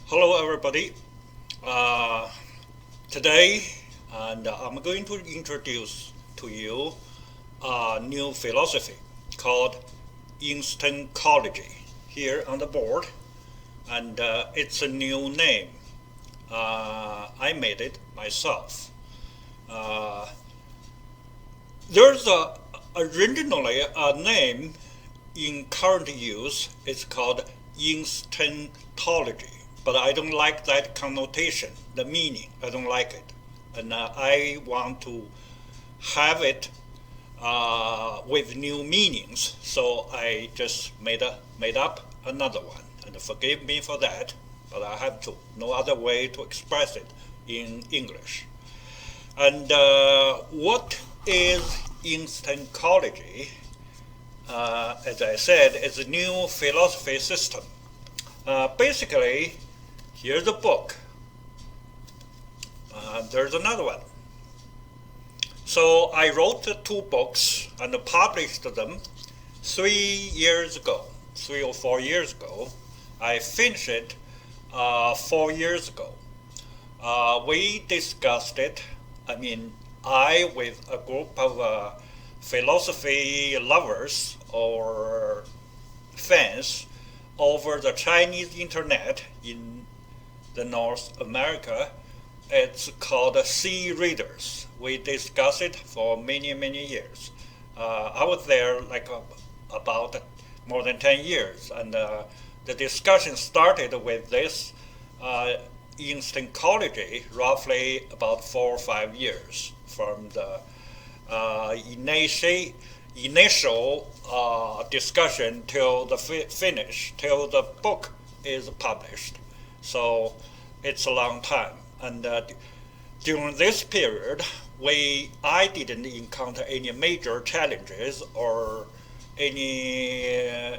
Hello, everybody. Uh, Today, I'm going to introduce to you a new philosophy called Instancology here on the board, and it's a new name. I made it myself. Uh, there's originally a name in current use. It's called instantology, but I don't like that connotation, the meaning. I don't like it, and I want to have it with new meanings. So I just made up another one, and forgive me for that, but I have to. No other way to express it in English. And what is instancology? As I said, it's a new philosophy system. Basically, here's a book. There's another one. So I wrote two books and published them 3 years ago, 3 or 4 years ago. I finished it 4 years ago. We discussed it. I mean, I with a group of philosophy lovers or fans over the Chinese internet in the North America. It's called Sea Readers. We discussed it for many, many years. I was there like about more than 10 years, and the discussion started with this instancology roughly about 4 or 5 years from the initial discussion till the finish, till the book is published. So it's a long time. And during this period, I didn't encounter any major challenges or any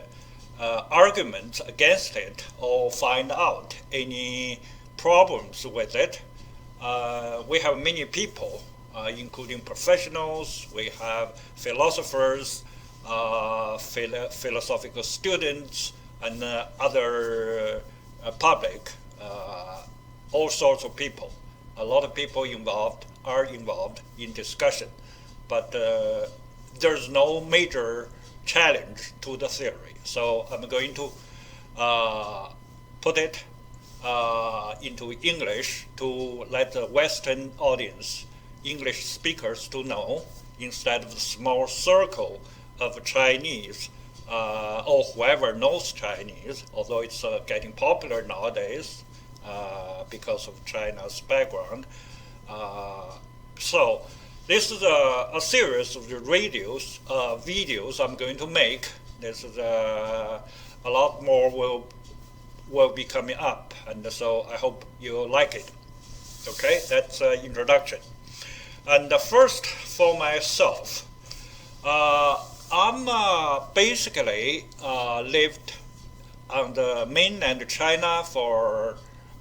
arguments against it or find out any problems with it. We have many people, including professionals, we have philosophers, philosophical students, and other public, all sorts of people. A lot of people are involved in discussion, but there's no major challenge to the theory. So I'm going to put it into English to let the Western audience, English speakers, to know, instead of the small circle of Chinese or whoever knows Chinese, although it's getting popular nowadays because of China's background. So this is a series of the videos I'm going to make. This is a lot more will be coming up, and so I hope you like it. Okay, that's introduction. And first, for myself, I'm basically lived on the mainland China for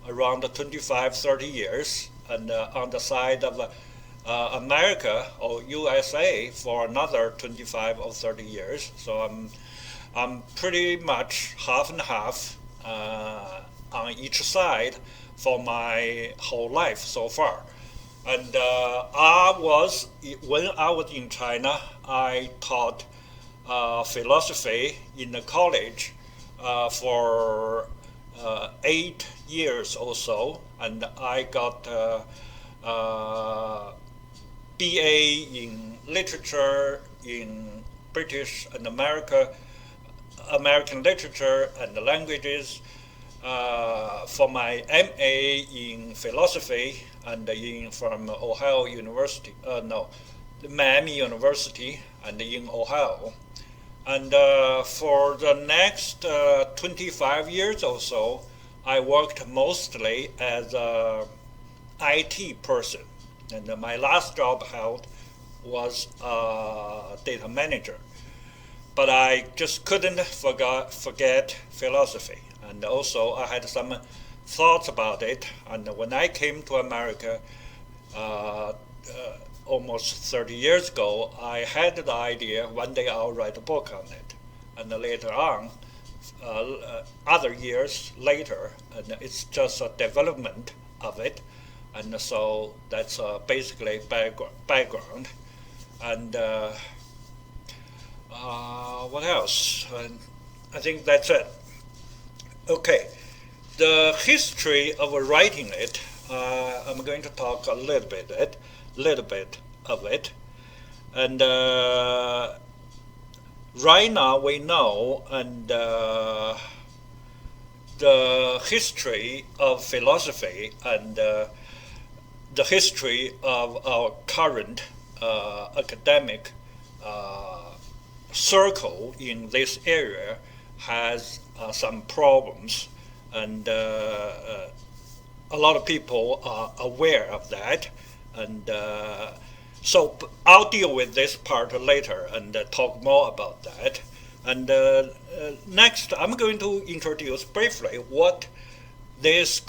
around 25, 30 years, and on the side of America or USA for another 25 or 30 years. So I'm pretty much half and half on each side for my whole life so far. And when I was in China, I taught philosophy in the college for 8 years or so, and I got BA in literature, in British and American literature and languages, for my MA in philosophy, and from Ohio University, Miami University, and in Ohio. And for the next 25 years or so, I worked mostly as an IT person. And my last job held was data manager. But I just couldn't forget philosophy. And also I had some thoughts about it. And when I came to America almost 30 years ago, I had the idea one day I'll write a book on it. And later on, other years later, and it's just a development of it, and so that's basically background. And what else? And I think that's it. Okay, the history of writing it. I'm going to talk a little bit of it, and right now we know, and the history of philosophy and the history of our current academic circle in this area has some problems, and a lot of people are aware of that, and so I'll deal with this part later and talk more about that. And next, I'm going to introduce briefly what this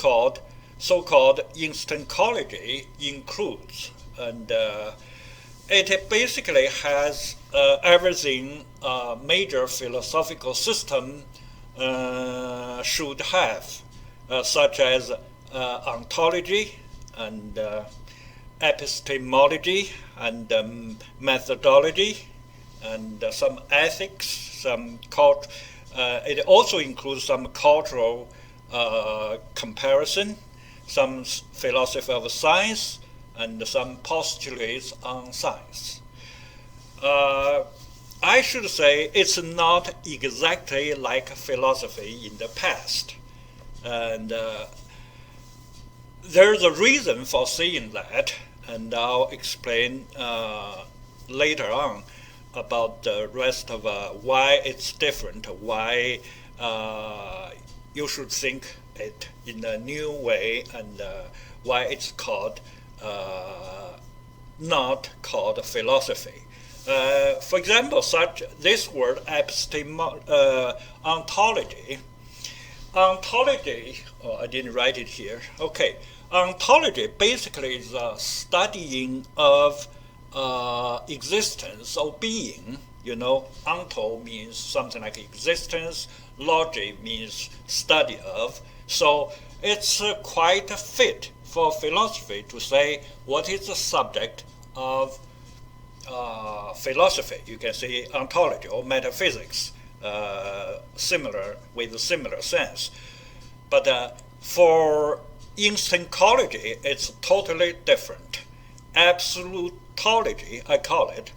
so-called instancology includes, and it basically has everything a major philosophical system should have, such as ontology and epistemology and methodology and some ethics, some it also includes some cultural comparison, some philosophy of science, and some postulates on science. I should say it's not exactly like philosophy in the past, and there's a reason for saying that, and I'll explain later on about the rest of why it's different, why you should think it in a new way, and why it's not called philosophy. For example, this word ontology. Ontology, I didn't write it here. Okay, ontology basically is a studying of existence or being. Onto means something like existence, logy means study of. So it's quite fit for philosophy to say what is the subject of philosophy. You can say ontology or metaphysics, with a similar sense. But for instancology, it's totally different. Absolutology, I call it,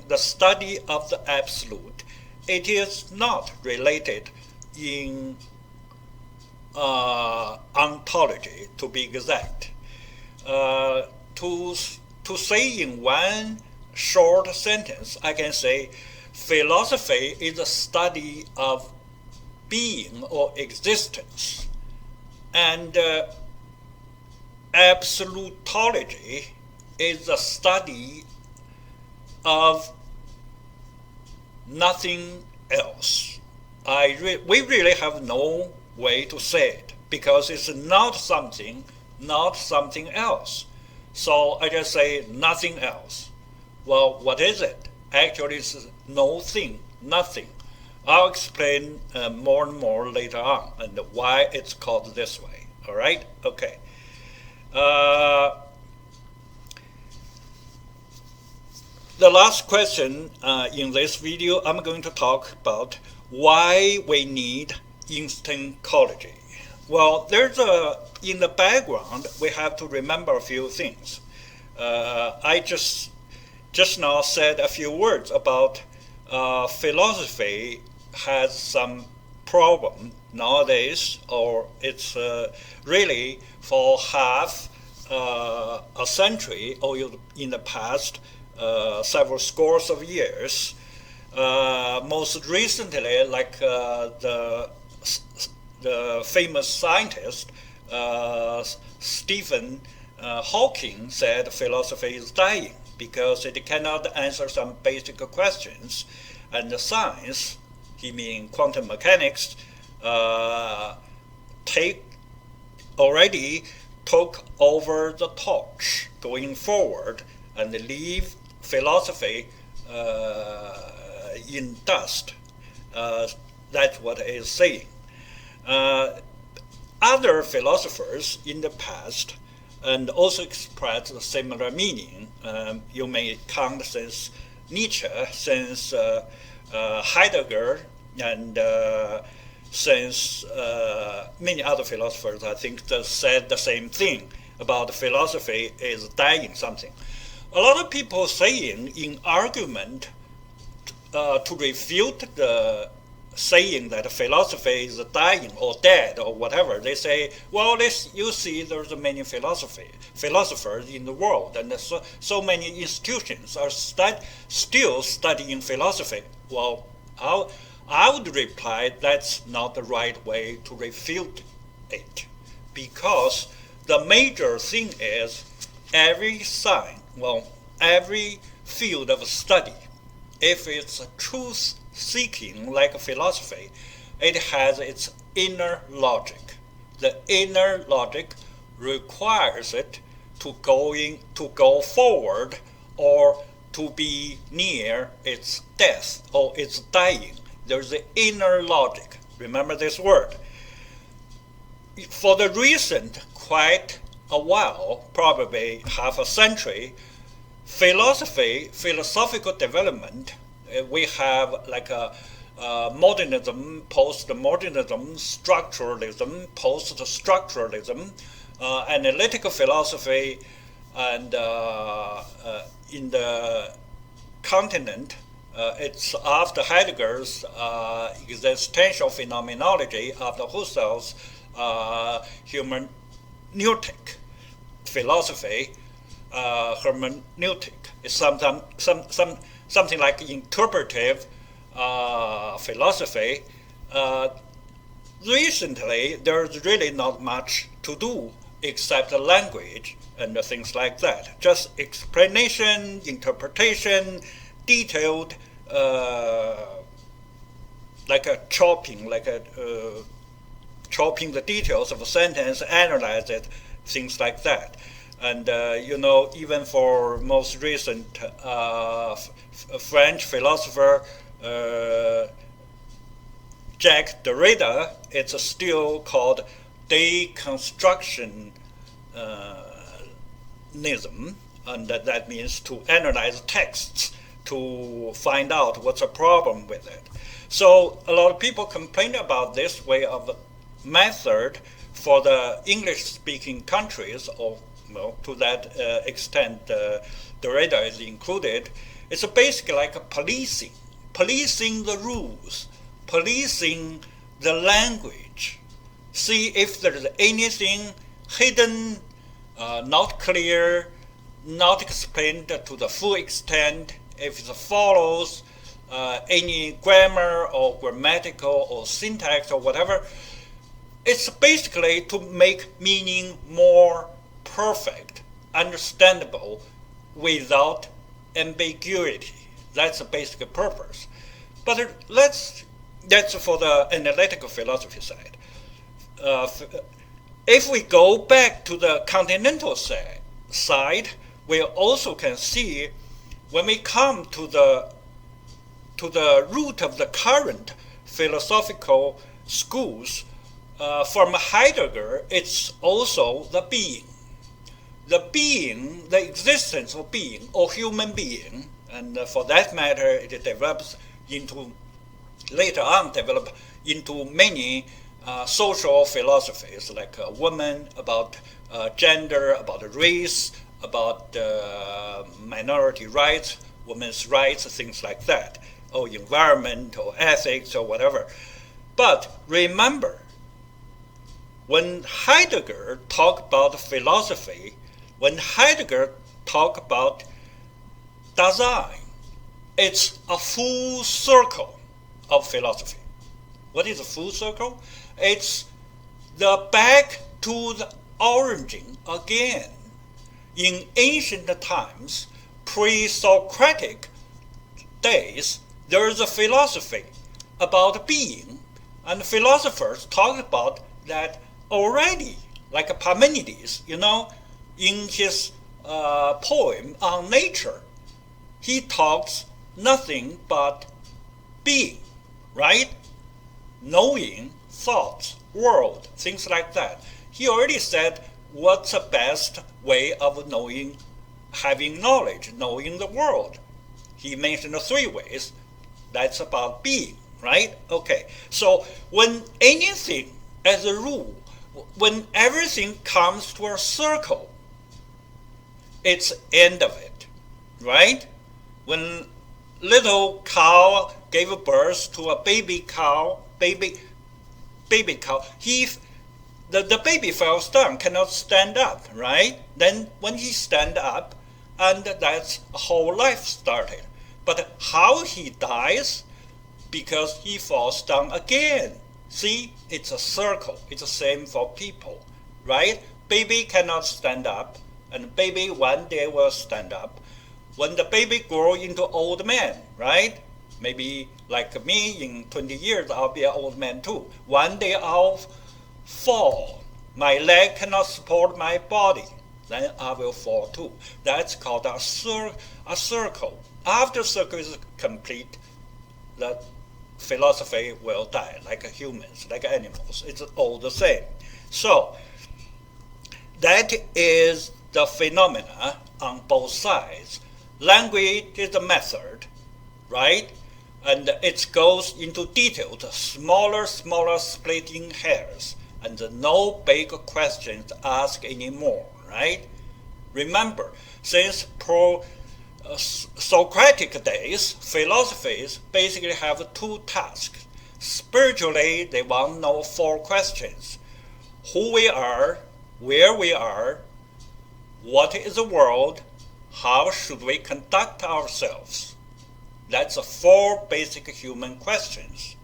the study of the absolute. It is not related in ontology, to be exact. To say in one short sentence, I can say philosophy is a study of being or existence, and absolutology is a study of nothing else. We really have no way to say it, because it's not something else. So I just say nothing else. Well, what is it? Actually, it's no thing, nothing. I'll explain more and more later on, and why it's called this way. All right? Okay. The last question in this video, I'm going to talk about why we need instancology. Well, in the background, we have to remember a few things. I just now said a few words about philosophy has some problem nowadays, or it's really for half a century, or in the past several scores of years. Most recently, like the famous scientist Stephen Hawking said, philosophy is dying because it cannot answer some basic questions, and the science, he means quantum mechanics, already took over the torch going forward and leave philosophy in dust. That's what it is saying. Other philosophers in the past and also expressed a similar meaning. You may count since Nietzsche, since Heidegger, and since many other philosophers, I think, that said the same thing about philosophy is dying something. A lot of people saying in argument to refute the saying that philosophy is dying or dead or whatever, they say, well, you see there's many philosophers in the world, and so many institutions are still studying philosophy. Well, I would reply that's not the right way to refute it, because the major thing is every field of study, if it's a truth-seeking like philosophy, it has its inner logic. The inner logic requires it to go forward or to be near its death or its dying. There's the inner logic. Remember this word. For the recent quite a while, probably half a century, philosophical development, we have like a modernism, postmodernism, structuralism, post-structuralism, analytical philosophy, and in the continent, it's after Heidegger's existential phenomenology, after Husserl's hermeneutic philosophy. Hermeneutic is something like interpretive philosophy. Recently, there's really not much to do except the language and things like that. Just explanation, interpretation, detailed, chopping the details of a sentence, analyze it, things like that. And even for most recent French philosopher Jacques Derrida, it's still called deconstructionism, and that means to analyze texts to find out what's a problem with it. So a lot of people complain about this way of method for the English-speaking countries, or to that extent, Derrida is included. It's basically like a policing the rules, policing the language, see if there's anything hidden, not clear, not explained to the full extent, if it follows any grammar or grammatical or syntax or whatever. It's basically to make meaning more perfect, understandable, without ambiguity. That's the basic purpose. But that's for the analytical philosophy side. If we go back to the continental side, we also can see when we come to the root of the current philosophical schools, from Heidegger, it's also the being. The existence of being, or human being, and for that matter, it later on developed into many social philosophies, like woman, about gender, about race, about minority rights, women's rights, things like that, or environment, or ethics, or whatever. But remember, when Heidegger talked about philosophy, when Heidegger talked about Dasein, it's a full circle of philosophy. What is a full circle? It's the back to the origin again. In ancient times, pre-Socratic days, there is a philosophy about being, and philosophers talked about that already, like Parmenides, in his poem on nature, he talks nothing but being, right? knowing, thoughts, world, things like that. He already said what's the best way of knowing, having knowledge, knowing the world. He mentioned 3 ways. That's about being, right? Okay, so when anything, as a rule, when everything comes to a circle, it's end of it, right? When little cow gave birth to a baby cow, the baby falls down, cannot stand up, right? Then when he stand up, and that's a whole life started. But how he dies? Because he falls down again. See, it's a circle. It's the same for people, right? Baby cannot stand up, and baby one day will stand up. When the baby grows into old man, right? Maybe like me, in 20 years, I'll be an old man too. One day I'll fall. My leg cannot support my body. Then I will fall too. That's called a circle. After circle is complete, the philosophy will die, like humans, like animals. It's all the same. So that is the phenomena on both sides. Language is the method, right? And it goes into details, smaller splitting hairs, and no big questions asked anymore, right? Remember, since Socratic days, philosophies basically have 2 tasks. Spiritually, they want to know 4 questions. Who we are, where we are, what is the world, how should we conduct ourselves? That's the 4 basic human questions.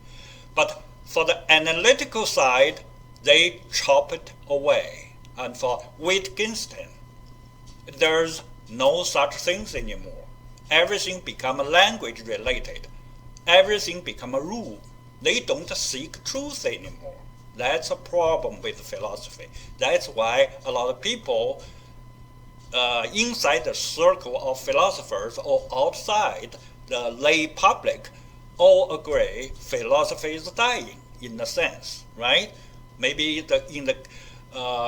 But for the analytical side, they chop it away. And for Wittgenstein, there's no such things anymore. Everything become language related. Everything become a rule. They don't seek truth anymore. That's a problem with philosophy. That's why a lot of people inside the circle of philosophers or outside the lay public all agree philosophy is dying in a sense, right? Maybe in the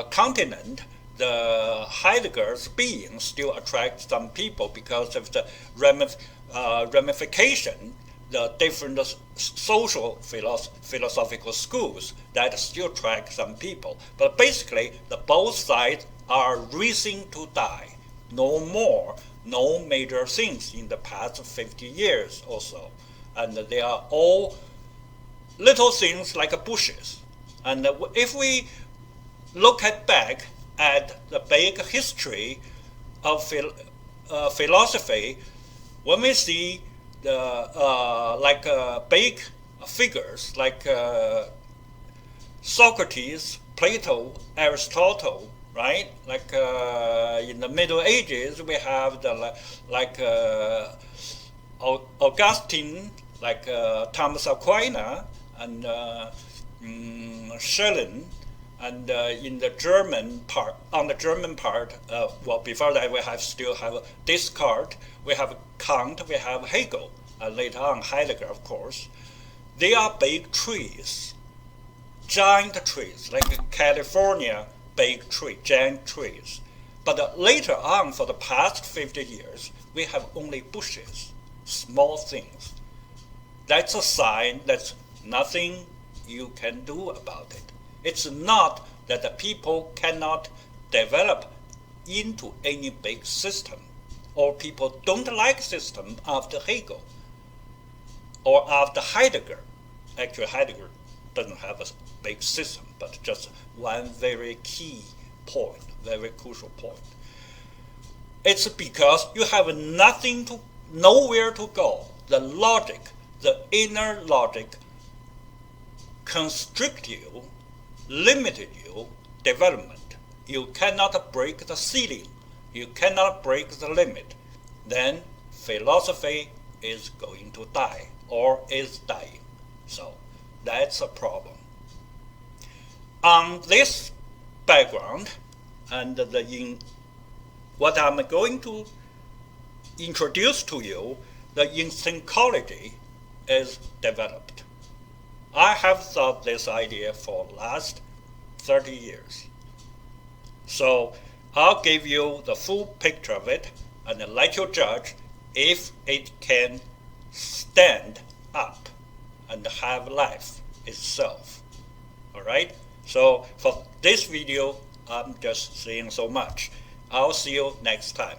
continent, the Heidegger's being still attracts some people because of the ramification, the different social philosophical schools that still attract some people. But basically, both sides are racing to die. No more, no major things in the past 50 years or so. And they are all little things like bushes. And if we look back at the big history of philosophy, when we see the big figures like Socrates, Plato, Aristotle, right? Like in the Middle Ages, we have the Augustine, like Thomas Aquinas, and Schelling. And in the German part, before that we still have Descartes, we have Kant, we have Hegel, and later on Heidegger, of course. They are big trees, giant trees, like California big tree, giant trees. But later on, for the past 50 years, we have only bushes, small things. That's a sign that nothing you can do about it. It's not that the people cannot develop into any big system, or people don't like system after Hegel or after Heidegger. Actually, Heidegger doesn't have a big system, but just one very key point, very crucial point. It's because you have nowhere to go. The logic, the inner logic constrict you, limited you, development. You cannot break the ceiling. You cannot break the limit. Then philosophy is going to die or is dying. So that's a problem. On this background, and in what I'm going to introduce to you, the Instancology is developed. I have thought this idea for last 30 years. So I'll give you the full picture of it and let you judge if it can stand up and have life itself. Alright? So for this video, I'm just saying so much. I'll see you next time.